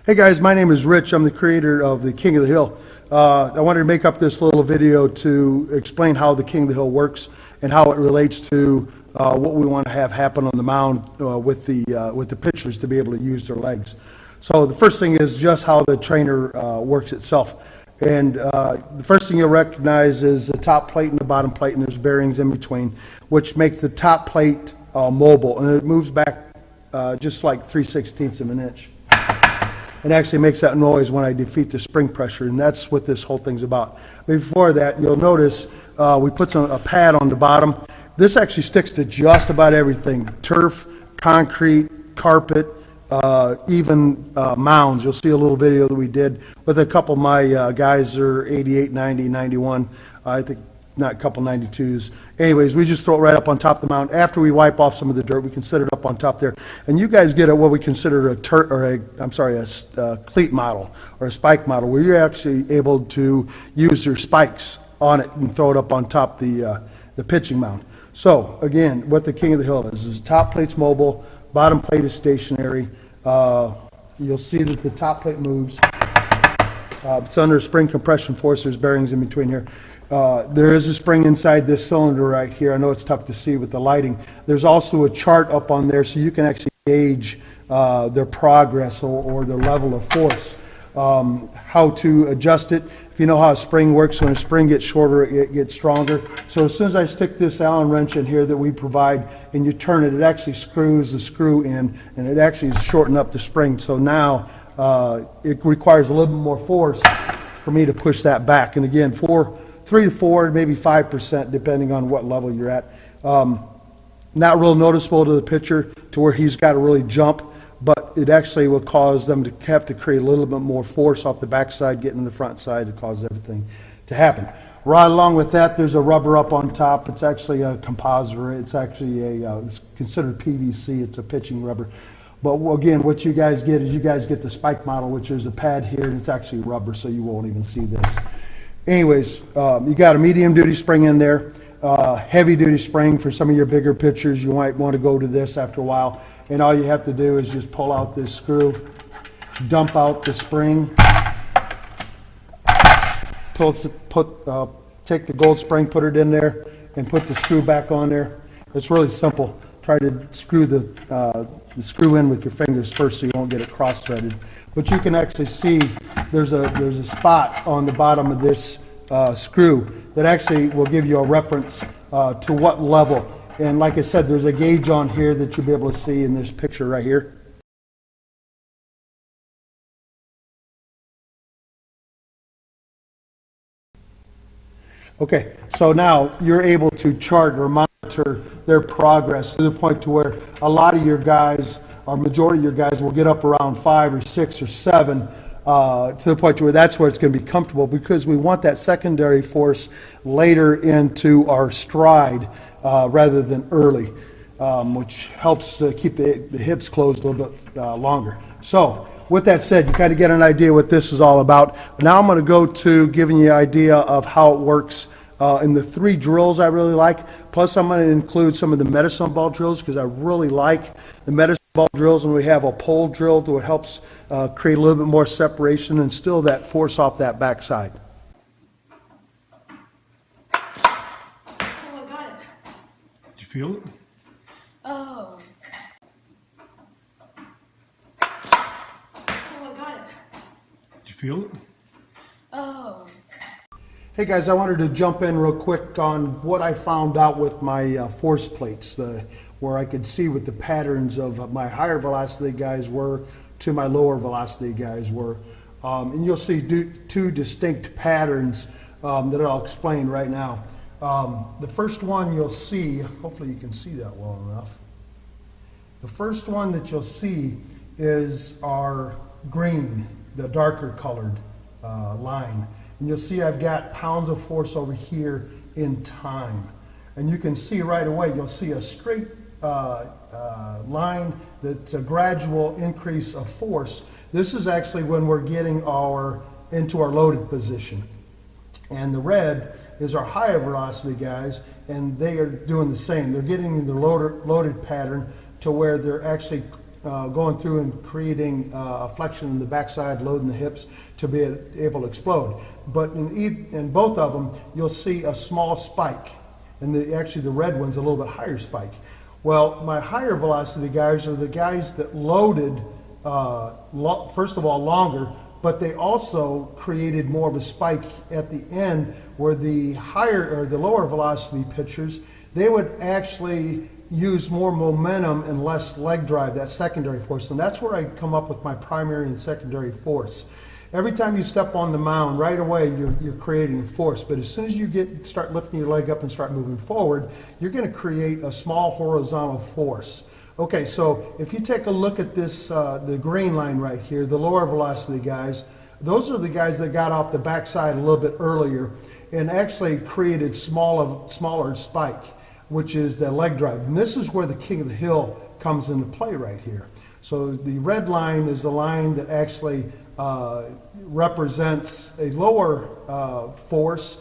Hey guys, my name is Rich. I'm the creator of the King of the Hill. I wanted to make up this little video to explain how the King of the Hill works and how it relates to what we want to have happen on the mound with the pitchers to be able to use their legs. So the first thing is just how the trainer works itself. And the first thing you'll recognize is the top plate and the bottom plate, and there's bearings in between, which makes the top plate mobile, and it moves back just like 3/16 of an inch. It actually makes that noise when I defeat the spring pressure, and that's what this whole thing's about. Before that, you'll notice we put a pad on the bottom. This actually sticks to just about everything: turf, concrete, carpet, even mounds. You'll see a little video that we did with a couple of my guys. They're 88, 90, 91, I think. Not a couple 92s. Anyways, we just throw it right up on top of the mound. After we wipe off some of the dirt, we can set it up on top there. And you guys get what we consider a cleat model or a spike model, where you're actually able to use your spikes on it and throw it up on top the pitching mound. So again, what the King of the Hill is the top plate's mobile, bottom plate is stationary. You'll see that the top plate moves. It's under spring compression force. There's bearings in between here. There is a spring inside this cylinder right here. I know it's tough to see with the lighting. There's also a chart up on there so you can actually gauge their progress or their level of force. How to adjust it. If you know how a spring works, when a spring gets shorter, it gets stronger. So as soon as I stick this Allen wrench in here that we provide and you turn it, it actually screws the screw in, and it actually is shortening up the spring. So now it requires a little bit more force for me to push that back. And again, 3 to 4, maybe 5%, depending on what level you're at. Not real noticeable to the pitcher to where he's got to really jump, but it actually will cause them to have to create a little bit more force off the backside, getting in the front side to cause everything to happen. Right along with that, there's a rubber up on top. It's actually a composite. It's actually it's considered PVC. It's a pitching rubber. But again, what you guys get is you guys get the spike model, which is a pad here, and it's actually rubber, so you won't even see this. Anyways, you got a medium duty spring in there, heavy duty spring for some of your bigger pitchers. You might want to go to this after a while, and all you have to do is just pull out this screw, dump out the spring, take the gold spring, put it in there, and put the screw back on there. It's really simple. Try to screw the screw in with your fingers first so you won't get it cross-threaded. But you can actually see there's a spot on the bottom of this screw that actually will give you a reference to what level. And like I said, there's a gauge on here that you'll be able to see in this picture right here. Okay, so now you're able to chart or monitor their progress to the point to where a lot of your guys, or majority of your guys, will get up around 5 or 6 or 7 to the point to where that's where it's going to be comfortable, because we want that secondary force later into our stride rather than early, which helps keep the hips closed a little bit longer. So with that said, you kind of get an idea what this is all about. Now I'm going to go to giving you an idea of how it works in the 3 drills I really like. Plus I'm going to include some of the medicine ball drills, because I really like the medicine ball drills, and we have a pole drill that helps create a little bit more separation and still that force off that backside. Oh, I got it. Did you feel it? Oh. Oh, I got it. Did you feel it? Oh. Hey guys, I wanted to jump in real quick on what I found out with my force plates, where I could see what the patterns of my higher velocity guys were to my lower velocity guys were. And you'll see 2 distinct patterns that I'll explain right now. The first one you'll see, hopefully you can see that well enough. The first one that you'll see is our green, the darker colored line. And you'll see I've got pounds of force over here in time. And you can see right away, you'll see a straight line that's a gradual increase of force. This is actually when we're getting into our loaded position. And the red is our higher velocity guys, and they are doing the same. They're getting in the loaded pattern to where they're actually going through and creating a flexion in the backside, loading the hips to be able to explode. But in both of them, you'll see a small spike, and actually the red one's a little bit higher spike. Well, my higher velocity guys are the guys that loaded, first of all, longer, but they also created more of a spike at the end, where the higher or the lower velocity pitchers, they would actually use more momentum and less leg drive, that secondary force. And that's where I come up with my primary and secondary force. Every time you step on the mound, right away you're creating force. But as soon as you start lifting your leg up and start moving forward, you're going to create a small horizontal force. Okay, so if you take a look at this, the green line right here, the lower velocity guys, those are the guys that got off the backside a little bit earlier and actually created smaller spike, which is the leg drive. And this is where the king of the hill comes into play right here. So the red line is the line that actually represents a lower force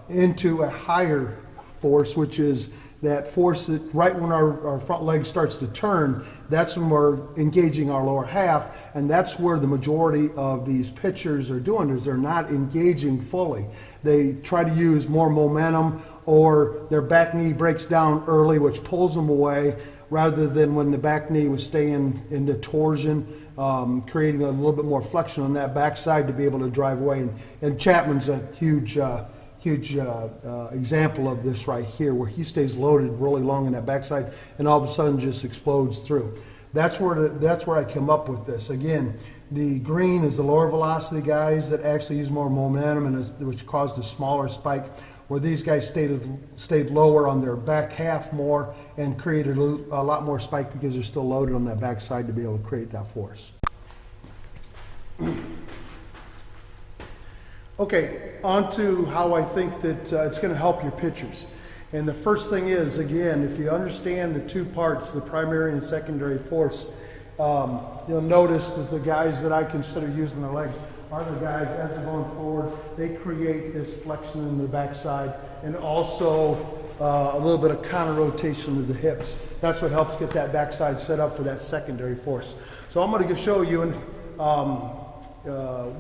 into a higher force, which is that force that right when our front leg starts to turn, that's when we're engaging our lower half, and that's where the majority of these pitchers are doing, is they're not engaging fully. They try to use more momentum, or their back knee breaks down early, which pulls them away, rather than when the back knee was staying in the torsion, creating a little bit more flexion on that backside to be able to drive away. And Chapman's a huge example of this right here, where he stays loaded really long in that backside and all of a sudden just explodes through. That's where I come up with this. Again, the green is the lower velocity guys that actually use more momentum, and which caused a smaller spike, where these guys stayed lower on their back half more and created a lot more spike because they're still loaded on that backside to be able to create that force. Okay, on to how I think that it's going to help your pitchers. And the first thing is, again, if you understand the two parts, the primary and secondary force, you'll notice that the guys that I consider using their legs are the guys, as they're going forward, they create this flexion in the backside, and also a little bit of counter rotation of the hips. That's what helps get that backside set up for that secondary force. So I'm going to show you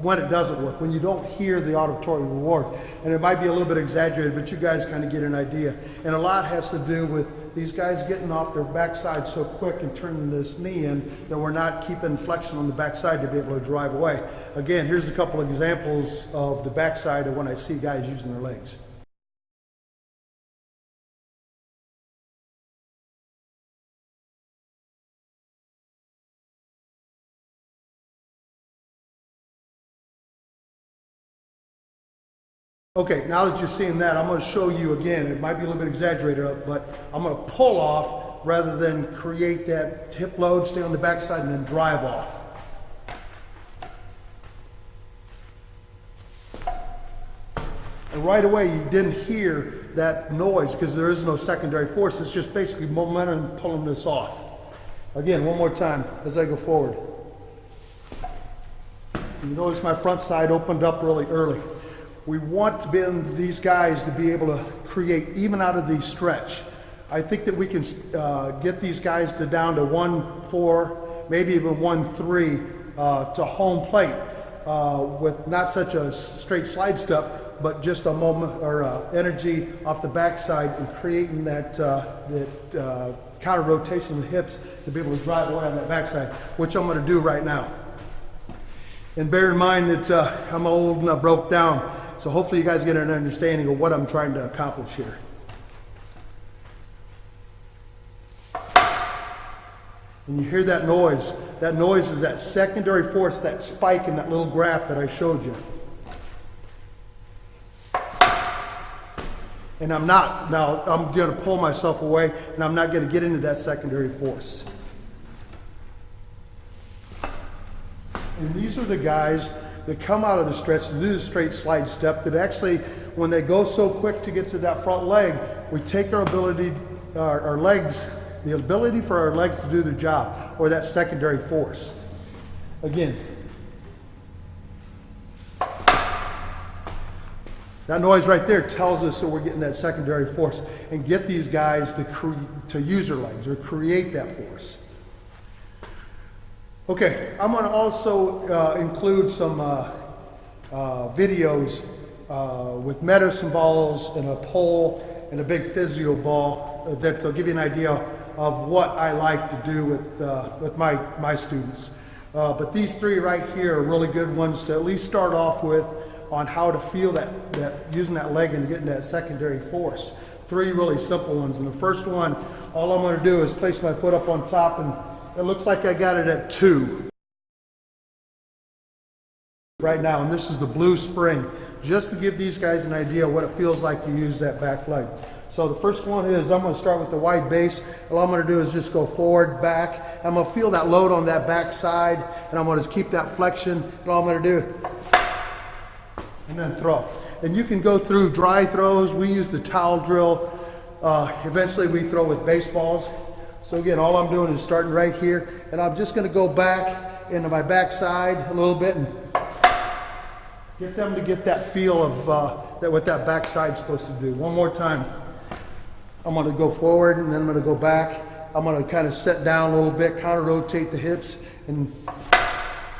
when it doesn't work, when you don't hear the auditory reward. And it might be a little bit exaggerated, but you guys kind of get an idea. And a lot has to do with these guys getting off their backside so quick and turning this knee in that we're not keeping flexion on the backside to be able to drive away. Again, here's a couple of examples of the backside of when I see guys using their legs. Okay, now that you're seeing that, I'm going to show you again. It might be a little bit exaggerated, but I'm going to pull off rather than create that hip load, stay on the backside, and then drive off. And right away, you didn't hear that noise because there is no secondary force. It's just basically momentum pulling this off. Again, one more time as I go forward. You notice my front side opened up really early. We want these guys to be able to create even out of the stretch. I think that we can get these guys down to 1-4, maybe even 1-3 to home plate with not such a straight slide step, but just a moment or energy off the backside and creating that counter rotation of the hips to be able to drive away on that backside, which I'm going to do right now. And bear in mind that I'm old and I broke down. So hopefully you guys get an understanding of what I'm trying to accomplish here. And you hear that noise. That noise is that secondary force, that spike in that little graph that I showed you. And I'm going to pull myself away, and I'm not going to get into that secondary force. And these are the guys that come out of the stretch to do the straight slide step that actually, when they go so quick to get to that front leg, we take our ability, our legs, the ability for our legs to do their job, or that secondary force. Again. That noise right there tells us that we're getting that secondary force, and get these guys to use their legs or create that force. Okay, I'm going to also include some videos with medicine balls and a pole and a big physio ball that will give you an idea of what I like to do with my students. But these three right here are really good ones to at least start off with on how to feel that using that leg and getting that secondary force. Three really simple ones. And the first one, all I'm going to do is place my foot up on top, and it looks like I got it at 2 right now. And this is the blue spring, just to give these guys an idea what it feels like to use that back leg. So the first one is, I'm going to start with the wide base. All I'm going to do is just go forward, back. I'm going to feel that load on that back side, and I'm going to keep that flexion. And all I'm going to do, and then throw. And you can go through dry throws. We use the towel drill. Eventually we throw with baseballs. So again, all I'm doing is starting right here, and I'm just going to go back into my back side a little bit and get them to get that feel of what that back side's supposed to do. One more time. I'm going to go forward, and then I'm going to go back. I'm going to kind of set down a little bit, counter rotate the hips, and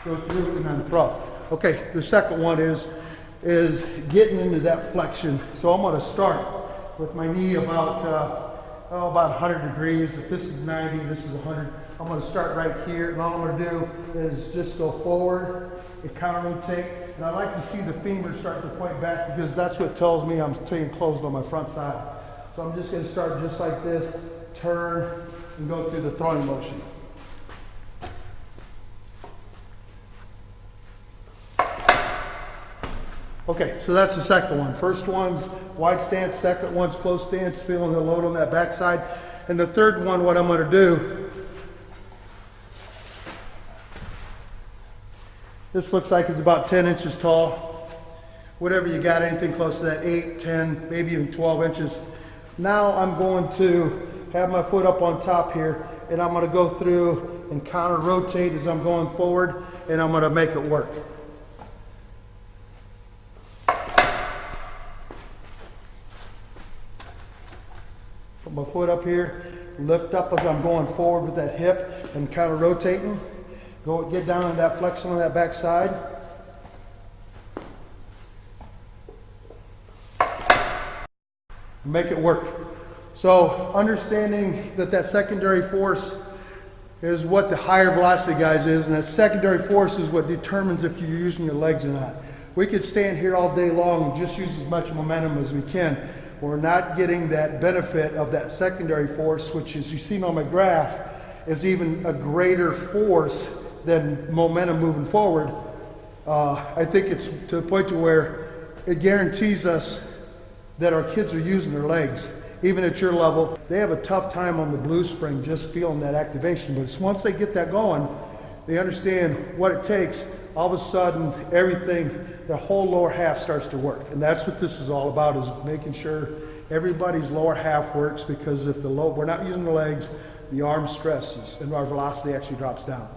go through and then throw. Okay, the second one is getting into that flexion. So I'm going to start with my knee about 100 degrees. If this is 90, this is 100. I'm going to start right here, and all I'm going to do is just go forward and counter rotate. And I like to see the femur start to point back, because that's what tells me I'm staying closed on my front side. So I'm just going to start just like this, turn, and go through the throwing motion. Okay, so that's the second one. First one's wide stance, second one's close stance, feeling the load on that backside. And the third one, what I'm going to do, this looks like it's about 10 inches tall. Whatever you got, anything close to that, 8, 10, maybe even 12 inches. Now I'm going to have my foot up on top here, and I'm going to go through and counter rotate as I'm going forward, and I'm going to make it work. Put my foot up here, lift up as I'm going forward with that hip and counter rotating. Get down in that flexion on that back side. Make it work. So understanding that secondary force is what the higher velocity guys is, and that secondary force is what determines if you're using your legs or not. We could stand here all day long and just use as much momentum as we can. We're not getting that benefit of that secondary force, which, as you see on my graph, is even a greater force than momentum moving forward. I think it's to the point to where it guarantees us that our kids are using their legs. Even at your level, they have a tough time on the blue spring just feeling that activation. But once they get that going, they understand what it takes. All of a sudden, everything, the whole lower half starts to work. And that's what this is all about, is making sure everybody's lower half works, because if we're not using the legs, the arm stresses and our velocity actually drops down.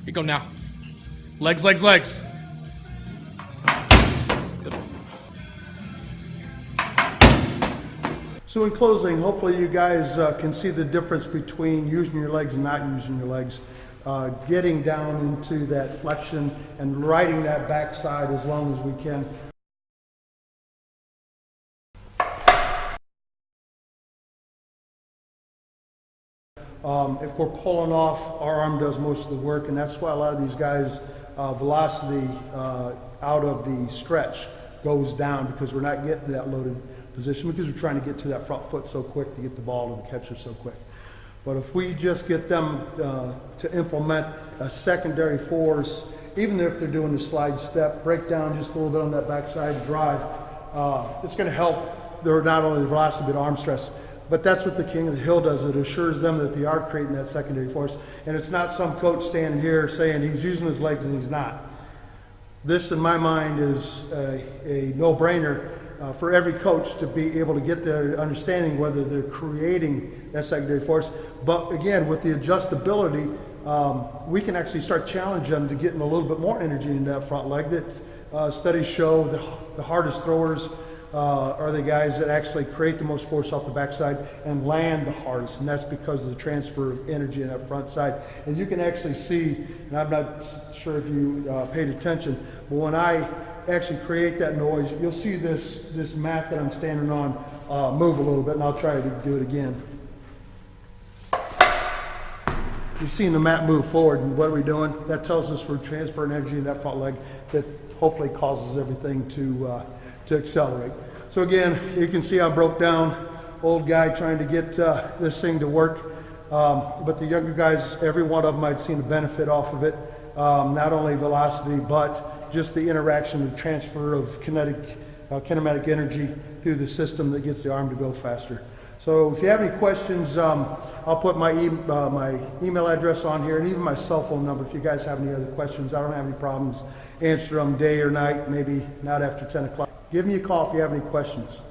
You go now. Legs, legs, legs. Good. So in closing, hopefully you guys can see the difference between using your legs and not using your legs. Getting down into that flexion and riding that backside as long as we can. If we're pulling off, our arm does most of the work, and that's why a lot of these guys' velocity out of the stretch goes down, because we're not getting that loaded position, because we're trying to get to that front foot so quick to get the ball to the catcher so quick. But if we just get them to implement a secondary force, even if they're doing the slide step, break down just a little bit on that backside drive, it's going to help their not only the velocity but arm stress. But that's what the King of the Hill does. It assures them that they are creating that secondary force. And it's not some coach standing here saying he's using his legs and he's not. This, in my mind, is a no-brainer for every coach to be able to get their understanding whether they're creating that secondary force. But again, with the adjustability, we can actually start challenging them to getting a little bit more energy in that front leg. That studies show the hardest throwers are the guys that actually create the most force off the backside and land the hardest, and that's because of the transfer of energy in that front side. And you can actually see, and I'm not sure if you paid attention, but when I actually create that noise, you'll see this mat that I'm standing on move a little bit, and I'll try to do it again. You've seen the mat move forward, and what are we doing? That tells us we're transferring energy in that front leg that hopefully causes everything to accelerate. So again, you can see I broke down, old guy trying to get this thing to work. But the younger guys, every one of them, I'd seen the benefit off of it. Not only velocity, but just the interaction, the transfer of kinematic energy through the system that gets the arm to go faster. So if you have any questions, I'll put my email address on here and even my cell phone number. If you guys have any other questions, I don't have any problems answering them day or night, maybe not after 10 o'clock. Give me a call if you have any questions.